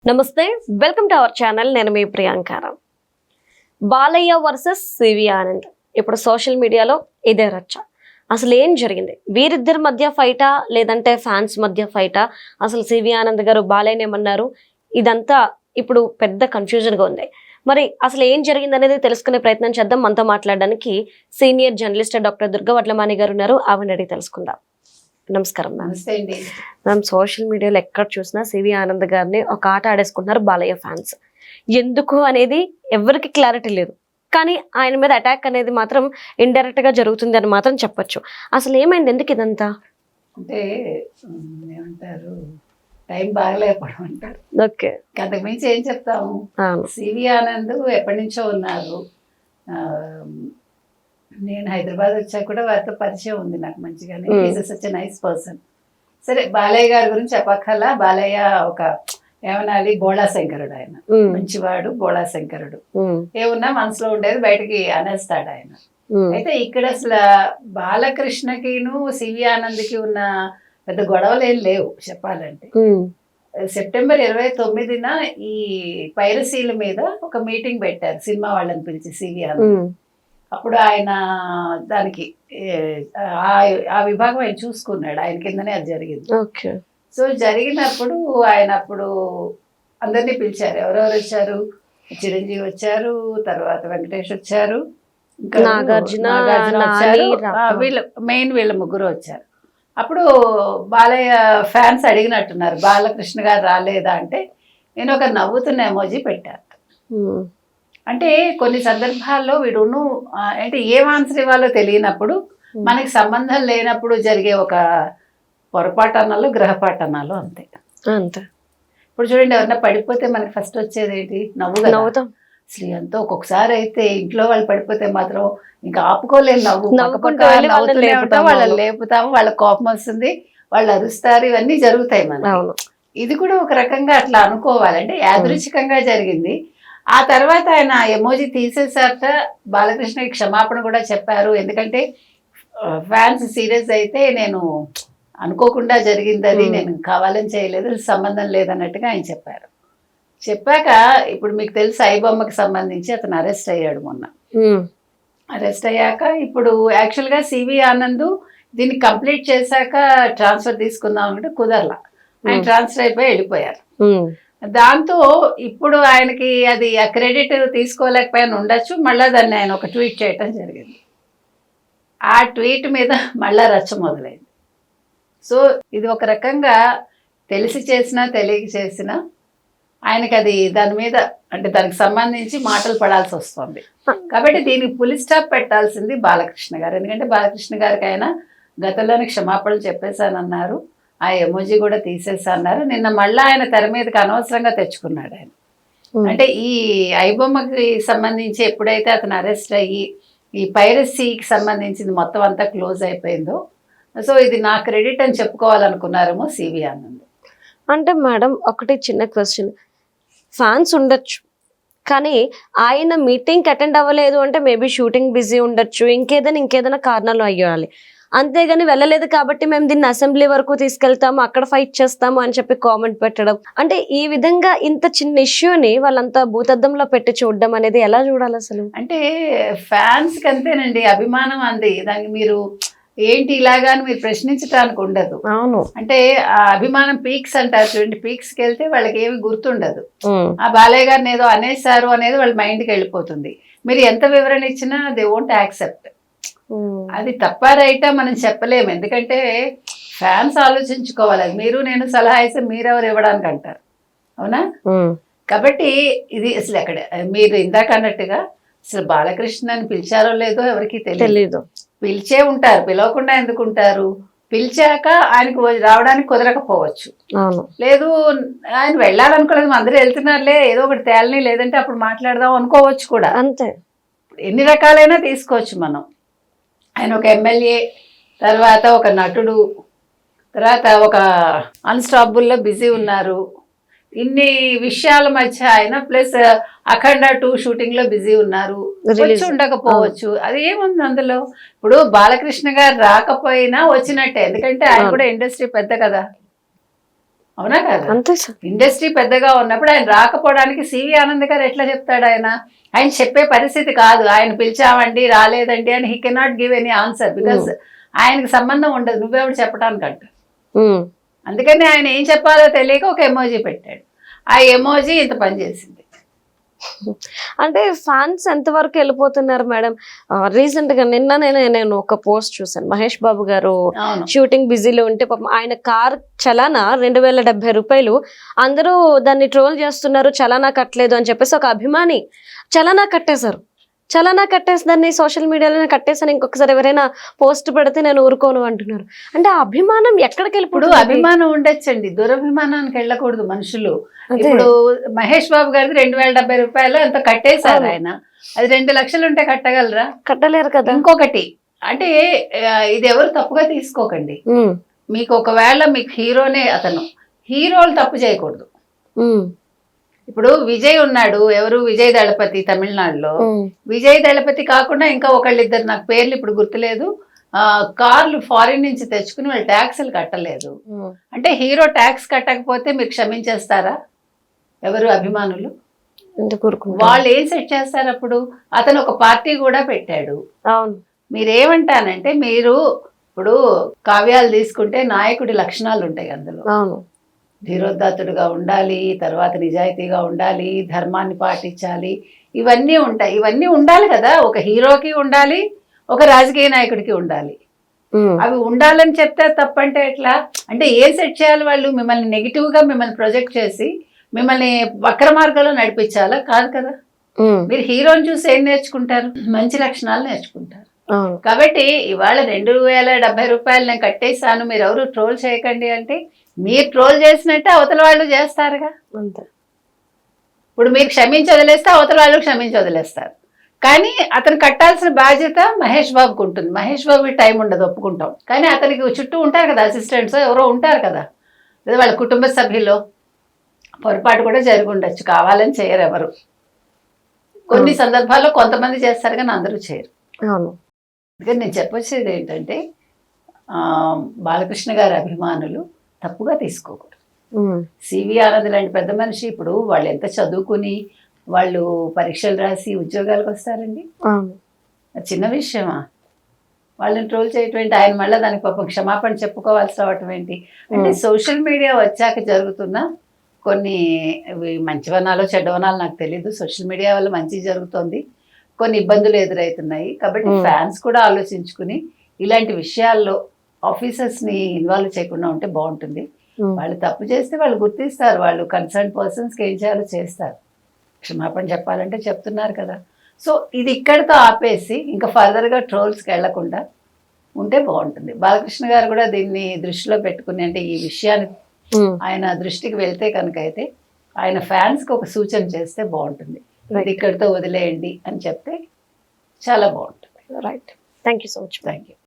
నమస్తే, welcome to our channel. నేను మీ ప్రియాంకారాం. Balayya versus CV Anand. ఇప్పుడు సోషల్ మీడియాలో ఇదే రచ్చ. అసలు ఏం జరిగింది? వీరిద్దరి మధ్య ఫైటా లేదంటే ఫ్యాన్స్ మధ్య ఫైటా? అసలు సివి ఆనంద్ గారు బాలయ్యని ఏమన్నారు? ఇదంతా ఇప్పుడు పెద్ద కన్ఫ్యూజన్గా ఉంది. మరి అసలు ఏం జరిగింది అనేది తెలుసుకునే ప్రయత్నం చేద్దాం. మనతో మాట్లాడడానికి senior journalist doctor Durga Vadlamani గారు ఉన్నారు. ఆవిడ అడిగి తెలుసుకుందాం. నమస్కారం మ్యామ్. మ్యామ్, సోషల్ మీడియాలో ఎక్కడ చూసినా సివి ఆనంద్ గారిని ఒక ఆట ఆడేసుకుంటున్నారు బాలయ్య ఫ్యాన్స్. ఎందుకు అనేది ఎవరికి క్లారిటీ లేదు, కానీ ఆయన మీద అటాక్ అనేది మాత్రం ఇండైరెక్ట్ గా జరుగుతుంది అని మాత్రం చెప్పొచ్చు. అసలు ఏమైంది? ఎందుకు ఇదంతా? అంటే ఏమంటారు, టైం బాగలేకపోవడం అంటారు. ఓకే, అంతకు మించి ఏం చెప్తాము. సివి ఆనంద్ ఎప్పటి నుంచో ఉన్నారు. నేను హైదరాబాద్ వచ్చాక కూడా వారితో పరిచయం ఉంది నాకు మంచిగానే. Is such a nice person. సరే, బాలయ్య గారి గురించి చెప్పక్కర్లా. బాలయ్య ఒక ఏమనాలి, బోళా శంకరుడు. ఆయన మంచివాడు, బోళా శంకరుడు. ఏమున్నా మనసులో ఉండేది బయటకి అనేస్తాడు ఆయన. అయితే ఇక్కడ అసలు బాలకృష్ణకిను సివి ఆనంద్కి ఉన్న పెద్ద గొడవలు ఏం లేవు చెప్పాలంటే. సెప్టెంబర్ 29న ఈ పైరసీల మీద ఒక మీటింగ్ పెట్టారు, సినిమా వాళ్ళని పిలిచి సివి ఆనంద్. అప్పుడు ఆయన దానికి ఆ విభాగం ఆయన చూసుకున్నాడు, ఆయన కిందనే అది జరిగింది. సో జరిగినప్పుడు ఆయన అప్పుడు అందరినీ పిలిచారు. ఎవరెవరు వచ్చారు? చిరంజీవి వచ్చారు, తర్వాత వెంకటేష్ వచ్చారు, ఇంకా నాగార్జున వచ్చారు. వీళ్ళ ముగ్గురు వచ్చారు. అప్పుడు బాలయ్య ఫ్యాన్స్ అడిగినట్టున్నారు, బాలకృష్ణ గారు రాలేదా అంటే నేను ఒక నవ్వుతున్న ఎమోజీ పెట్టాను. అంటే కొన్ని సందర్భాల్లో వీడును అంటే ఏం ఆన్సర్ ఇవ్వాలో తెలియనప్పుడు, మనకి సంబంధం లేనప్పుడు జరిగే ఒక పొరపాటనాలు, గ్రహపాటనాలు అంతే. ఇప్పుడు చూడండి, ఎవరన్నా పడిపోతే మనకి ఫస్ట్ వచ్చేది ఏంటి? నవ్వుతాం. అసలు ఎంతో ఒక్కొక్కసారి అయితే ఇంట్లో వాళ్ళు పడిపోతే మాత్రం ఇంకా ఆపుకోలేని నవ్వు. నవ్వుతూనే ఉంటాం, వాళ్ళని లేపుతాము, వాళ్ళ కోపం వస్తుంది, వాళ్ళు అరుస్తారు, ఇవన్నీ జరుగుతాయి మనకు. ఇది కూడా ఒక రకంగా అట్లా అనుకోవాలంటే యాదృచ్ఛికంగా జరిగింది. ఆ తర్వాత ఆయన ఎమోజీ తీసేసాక బాలకృష్ణకి క్షమాపణ కూడా చెప్పారు. ఎందుకంటే ఫ్యాన్స్ సీరియస్ అయితే నేను అనుకోకుండా జరిగింది, అది నేను కావాలని చేయలేదు, సంబంధం లేదన్నట్టుగా ఆయన చెప్పారు. చెప్పాక ఇప్పుడు మీకు తెలుసు, ఐబొమ్మకి సంబంధించి అతను అరెస్ట్ అయ్యాడు మొన్న. అరెస్ట్ అయ్యాక ఇప్పుడు యాక్చువల్గా సివి ఆనంద్ దీన్ని కంప్లీట్ చేశాక ట్రాన్స్ఫర్ తీసుకుందాం అంటే కుదరలా. ఆయన ట్రాన్స్ఫర్ అయిపోయి వెళ్ళిపోయారు. దాంతో ఇప్పుడు ఆయనకి అది ఆ క్రెడిట్ తీసుకోలేకపోయినా ఉండొచ్చు. మళ్ళీ దాన్ని ఆయన ఒక ట్వీట్ చేయటం జరిగింది. ఆ ట్వీట్ మీద మళ్ళా రచ్చ మొదలైంది. సో ఇది ఒక రకంగా తెలిసి చేసినా తెలియక చేసినా ఆయనకి అది దాని మీద అంటే దానికి సంబంధించి మాటలు పడాల్సి వస్తుంది. కాబట్టి దీనికి పులి స్టాప్ పెట్టాల్సింది బాలకృష్ణ గారు. ఎందుకంటే బాలకృష్ణ గారికి ఆయన గతంలోనే క్షమాపణలు చెప్పేశానన్నారు, ఆ ఎమోజీ కూడా తీసేసన్నారు. నిన్న మళ్ళీ ఆయన తెర మీదకి అనవసరంగా తెచ్చుకున్నాడు ఆయన. అంటే ఈ ఐబొమ్మకి సంబంధించి ఎప్పుడైతే అతను అరెస్ట్ అయ్యి ఈ పైరసీకి సంబంధించింది మొత్తం అంతా క్లోజ్ అయిపోయిందో, సో ఇది నా క్రెడిట్ అని చెప్పుకోవాలనుకున్నారేమో సివి ఆనంద్. అంటే మేడం, ఒకటి చిన్న క్వశ్చన్. ఫ్యాన్స్ ఉండొచ్చు, కానీ ఆయన మీటింగ్కి అటెండ్ అవ్వలేదు అంటే మేబీ షూటింగ్ బిజీ ఉండొచ్చు, ఇంకేదైనా కారణాలు అయ్యాలి. అంతేగాని వెళ్ళలేదు కాబట్టి మేము దీన్ని అసెంబ్లీ వరకు తీసుకెళ్తాము, అక్కడ ఫైట్ చేస్తాము అని చెప్పి కామెంట్ పెట్టడం, అంటే ఈ విధంగా ఇంత చిన్న ఇష్యూని వాళ్ళంతా భూతద్దంలో పెట్టి చూడడం అనేది ఎలా చూడాలి అసలు? అంటే ఫ్యాన్స్కి అంతేనండి అభిమానం అంది. దానికి మీరు ఏంటి ఇలాగా అని మీరు ప్రశ్నించడానికి ఉండదు. అవును, అంటే ఆ అభిమానం పీక్స్ అంటారు చూడండి, పీక్స్కి వెళ్తే వాళ్ళకి ఏమి గుర్తుండదు. ఆ బాలయ్య గారిని ఏదో అనేసారు అనేది వాళ్ళ మైండ్కి వెళ్ళిపోతుంది. మీరు ఎంత వివరణ ఇచ్చినా దే వోంట్ యాక్సెప్ట్. అది తప్ప రైటా మనం చెప్పలేము. ఎందుకంటే ఫ్యాన్స్ ఆలోచించుకోవాలి. అది మీరు నేను సలహా ఇస్తే మీరెవరు ఇవ్వడానికి అంటారు, అవునా? కాబట్టి ఇది అసలు ఎక్కడ మీరు ఇందాక అన్నట్టుగా అసలు బాలకృష్ణని పిలిచారో లేదో ఎవరికి తెలియదు. పిలిచే ఉంటారు, పిలవకుండా ఎందుకు ఉంటారు? పిలిచాక ఆయనకు రావడానికి కుదరకపోవచ్చు, లేదు ఆయన వెళ్ళాలనుకోలేదు, అందరూ వెళ్తున్నారులే ఏదో ఒకటి తేలని, లేదంటే అప్పుడు మాట్లాడదాం అనుకోవచ్చు కూడా. అంతే, ఎన్ని రకాలైనా తీసుకోవచ్చు మనం. ఆయన ఒక ఎమ్మెల్యే, తర్వాత ఒక నటుడు, తర్వాత ఒక అన్స్టాపుల్లో బిజీ ఉన్నారు. ఇన్ని విషయాల మధ్య ఆయన ప్లస్ అఖండ 2 షూటింగ్లో బిజీ ఉన్నారు, వచ్చి ఉండకపోవచ్చు. అది ఏముంది అందులో? ఇప్పుడు బాలకృష్ణ గారు రాకపోయినా వచ్చినట్టే, ఎందుకంటే ఆయన కూడా ఇండస్ట్రీ పెద్ద కదా. అవునా కదా? అంతే సార్. ఇండస్ట్రీ పెద్దగా ఉన్నప్పుడు ఆయన రాకపోవడానికి సివి ఆనంద్ గారు ఎట్లా చెప్తాడు? ఆయన చెప్పే పరిస్థితి కాదు. ఆయన పిలిచామండి రాలేదండి అని he cannot give any answer, because ఆయనకి సంబంధం ఉండదు. నువ్వెవడు చెప్పడానికంట. అందుకని ఆయన ఏం చెప్పాలో తెలియక ఒక ఎమోజీ పెట్టాడు. ఆ ఎమోజీ ఇంత పని చేసింది. అంటే ఫ్యాన్స్ ఎంతవరకు వెళ్ళిపోతున్నారు మేడం? రీసెంట్ గా నిన్న నేను ఒక పోస్ట్ చూసాను. మహేష్ బాబు గారు అవును, షూటింగ్ బిజీలో ఉంటే పాపం ఆయన కార్ చలానా 2070 రూపాయలు. అందరూ దాన్ని ట్రోల్ చేస్తున్నారు, చలానా కట్టలేదు అని చెప్పేసి ఒక అభిమాని చలానా కట్టేశారు. చలానా కట్టేసి దాన్ని సోషల్ మీడియాలో కట్టేసాను, ఇంకొకసారి ఎవరైనా పోస్ట్ పెడితే నేను ఊరుకోను అంటున్నారు. అంటే ఆ అభిమానం ఎక్కడికి ఇప్పుడు వెళ్ళిపోతుంది? అభిమానం ఉండొచ్చండి, దురభిమానానికి వెళ్ళకూడదు మనుషులు. అదే. ఇప్పుడు మహేష్ బాబు గారికి 2070 రూపాయలు ఎంత కట్టేశారు ఆయన. అది 2 లక్షలు ఉంటే కట్టగలరా? కట్టలేరు కదా. ఇంకొకటి అంటే ఇది ఎవరు తప్పుగా తీసుకోకండి. మీకు ఒకవేళ మీకు హీరోనే అతను, హీరోలు తప్పు చేయకూడదు. ఇప్పుడు విజయ్ ఉన్నాడు, ఎవరు? విజయ్ దళపతి, తమిళనాడులో. విజయ్ దళపతి కాకుండా ఇంకా ఒకళ్ళిద్దరు, నాకు పేర్లు ఇప్పుడు గుర్తులేదు, కార్లు ఫారిన్ నుంచి తెచ్చుకుని వాళ్ళు ట్యాక్సులు కట్టలేదు. అంటే హీరో ట్యాక్స్ కట్టకపోతే మీరు క్షమించేస్తారా? ఎవరు? అభిమానులు. వాళ్ళు ఏం సెట్ చేస్తారు అప్పుడు? అతను ఒక పార్టీ కూడా పెట్టాడు. అవును. మీరేమంటానంటే, మీరు ఇప్పుడు కావ్యాలు తీసుకుంటే నాయకుడి లక్షణాలు ఉంటాయి అందులో. అవును. ధీరోదాత్తుడుగా ఉండాలి, తర్వాత నిజాయితీగా ఉండాలి, ధర్మాన్ని పాటించాలి, ఇవన్నీ ఉంటాయి. ఇవన్నీ ఉండాలి కదా, ఒక హీరోకి ఉండాలి, ఒక రాజకీయ నాయకుడికి ఉండాలి. అవి ఉండాలని చెప్తే తప్పంటే ఎట్లా? అంటే ఏం సెట్ చేయాలి వాళ్ళు? మిమ్మల్ని నెగిటివ్గా మిమ్మల్ని ప్రొజెక్ట్ చేసి మిమ్మల్ని వక్ర మార్గంలో నడిపించాలా? కాదు కదా. మీరు హీరోని చూసి ఏం నేర్చుకుంటారు? మంచి లక్షణాలు నేర్చుకుంటారు. కాబట్టి ఇవాళ 2070 రూపాయలు నేను కట్టేశాను, మీరు ఎవరు ట్రోల్ చేయకండి అంటే, మీరు ట్రోల్ చేసినట్టే అవతల వాళ్ళు చేస్తారుగా. ఇప్పుడు మీరు క్షమించి వదిలేస్తే అవతల వాళ్ళు క్షమించి వదిలేస్తారు. కానీ అతను కట్టాల్సిన బాధ్యత మహేష్ బాబుకు ఉంటుంది. మహేష్ బాబుకి టైం ఉండదు, ఒప్పుకుంటాం. కానీ అతనికి చుట్టూ ఉంటారు కదా, అసిస్టెంట్స్ ఎవరో ఉంటారు కదా, లేదా వాళ్ళ కుటుంబ సభ్యులు. పొరపాటు కూడా జరిగి ఉండొచ్చు, కావాలని చేయరు ఎవరు. కొన్ని సందర్భాల్లో కొంతమంది చేస్తారు కానీ అందరూ చేయరు. అందుకని నేను చెప్పొచ్చేది ఏంటంటే, బాలకృష్ణ గారి అభిమానులు తప్పుగా తీసుకోకూడదు. సివి ఆనంద్ లాంటి పెద్ద మనిషి, ఇప్పుడు వాళ్ళు ఎంత చదువుకుని వాళ్ళు పరీక్షలు రాసి ఉద్యోగాలకు వస్తారండి. చిన్న విషయమా? వాళ్ళని ట్రోల్ చేయటం ఏంటి? ఆయన మళ్ళీ దానికి పాపం క్షమాపణ చెప్పుకోవాల్సి రావటం ఏంటి? అంటే సోషల్ మీడియా వచ్చాక జరుగుతున్న కొన్ని మంచివనాలో చెడ్డవనాలు నాకు తెలీదు. సోషల్ మీడియా వల్ల మంచి జరుగుతుంది, కొన్ని ఇబ్బందులు ఎదురవుతున్నాయి. కాబట్టి ఫ్యాన్స్ కూడా ఆలోచించుకుని ఇలాంటి విషయాల్లో ఆఫీసర్స్ని ఇన్వాల్వ్ చేయకుండా ఉంటే బాగుంటుంది. వాళ్ళు తప్పు చేస్తే వాళ్ళు గుర్తిస్తారు, వాళ్ళు కన్సర్న్ పర్సన్స్కి ఏం చేయాలో చేస్తారు. క్షమాపణ చెప్పాలంటే చెప్తున్నారు కదా. సో ఇది ఇక్కడితో ఆపేసి ఇంకా ఫర్దర్గా ట్రోల్స్కి వెళ్లకుండా ఉంటే బాగుంటుంది. బాలకృష్ణ గారు కూడా దీన్ని దృష్టిలో పెట్టుకుని, అంటే ఈ విషయాన్ని ఆయన దృష్టికి వెళ్తే కనుక అయితే ఆయన ఫ్యాన్స్కి ఒక సూచన చేస్తే బాగుంటుంది. ఇది ఇక్కడితో వదిలేయండి అని చెప్తే చాలా బాగుంటుంది. Right. Thank you so much. Thank you.